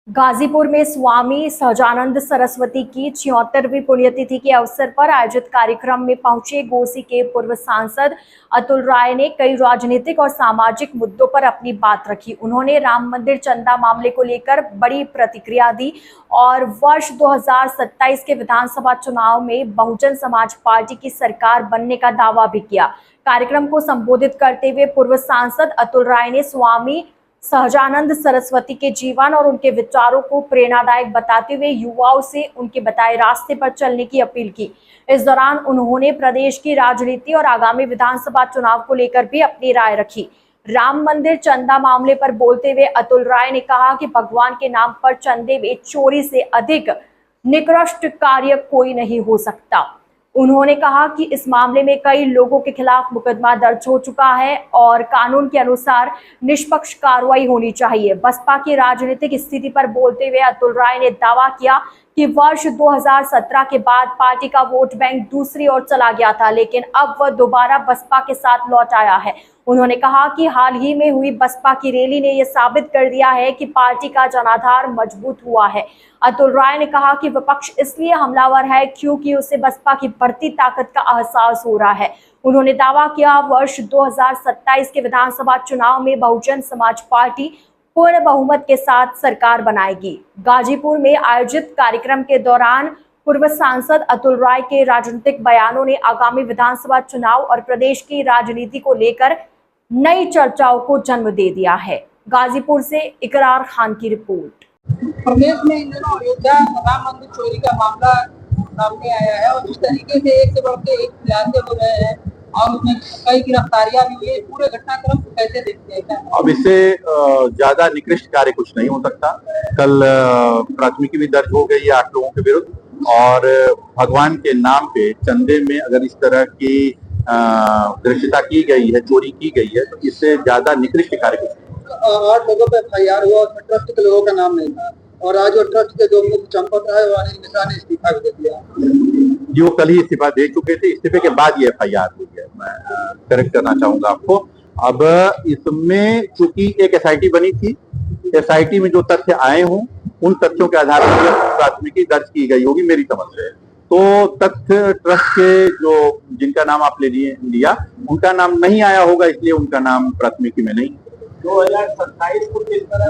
गाजीपुर में स्वामी सहजानंद सरस्वती की 76वीं पुण्यतिथि के अवसर पर आयोजित कार्यक्रम में पहुंचे घोसी के पूर्व सांसद अतुल राय ने कई राजनीतिक और सामाजिक मुद्दों पर अपनी बात रखी। उन्होंने राम मंदिर चंदा मामले को लेकर बड़ी प्रतिक्रिया दी और वर्ष 2027 के विधानसभा चुनाव में बहुजन समाज पार्टी की सरकार बनने का दावा भी किया। कार्यक्रम को संबोधित करते हुए पूर्व सांसद अतुल राय ने स्वामी सहजानंद सरस्वती के जीवन और उनके विचारों को प्रेरणादायक बताते हुए युवाओं से उनके बताए रास्ते पर चलने की अपील की। इस दौरान उन्होंने प्रदेश की राजनीति और आगामी विधानसभा चुनाव को लेकर भी अपनी राय रखी। राम मंदिर चंदा मामले पर बोलते हुए अतुल राय ने कहा कि भगवान के नाम पर चंदे में चोरी से अधिक निकृष्ट कार्य कोई नहीं हो सकता। उन्होंने कहा कि इस मामले में कई लोगों के खिलाफ मुकदमा दर्ज हो चुका है और कानून के अनुसार निष्पक्ष कार्रवाई होनी चाहिए। बसपा की राजनीतिक स्थिति पर बोलते हुए अतुल राय ने दावा किया कि वर्ष 2017 के बाद पार्टी का वोट बैंक दूसरी ओर चला गया था, लेकिन अब वह दोबारा बसपा के साथ लौट आया है। उन्होंने कहा कि हाल ही में हुई बसपा की रैली ने यह साबित कर दिया है कि पार्टी का जनाधार मजबूत हुआ है। अतुल राय ने कहा कि विपक्ष इसलिए हमलावर है क्योंकि उसे बसपा की बढ़ती ताकत का एहसास हो रहा है। उन्होंने दावा किया वर्ष 2027 के विधानसभा चुनाव में बहुजन समाज पार्टी पूर्ण बहुमत के साथ सरकार बनाएगी। गाजीपुर में आयोजित कार्यक्रम के दौरान पूर्व सांसद अतुल राय के राजनीतिक बयानों ने आगामी विधानसभा चुनाव और प्रदेश की राजनीति को लेकर नई चर्चाओं को जन्म दे दिया है। गाजीपुर से इकरार खान की रिपोर्ट। प्रदेश में इन दिनों अयोध्या राम मंदिर चोरी का मामला सामने आया है और जिस तरीके से एक से बढ़ के एक खुलासे हो रहे हैं और उसमें कई गिरफ्तारियां भी हुई, पूरे घटनाक्रम को कैसे देखते हैं? अब इससे ज्यादा निकृष्ट कार्य कुछ नहीं हो सकता। कल प्राथमिकी भी दर्ज हो गई है 8 लोगों के विरुद्ध और भगवान के नाम पे चंदे में अगर इस तरह की दृश्यता की गई है, चोरी की गई है, तो इससे ज्यादा निकृष्ट कार्य कुछ नहीं। 8 लोगों पे FIR हुआ और ट्रस्ट के लोगों का नाम नहीं था और आज वो ट्रस्ट के जो मुख्य चंपक रहे वो अनिल मिश्रा ने इस्तीफा भी दे दिया। जी, वो कल ही इस्तीफा दे चुके थे। इस्तीफे के बाद ये FIR हुई है। मैं करेक्ट करना चाहूंगा आपको। अब इसमें चूंकि एक SIT बनी थी, SIT में जो तथ्य आए हों उन तथ्यों के आधार पर प्राथमिकी दर्ज की गई होगी मेरी समझ से। तो तथ्य ट्रस्ट के जो जिनका नाम आप ले लिया उनका नाम नहीं आया होगा, इसलिए उनका नाम प्राथमिकी में नहीं। 2027 को किस तरह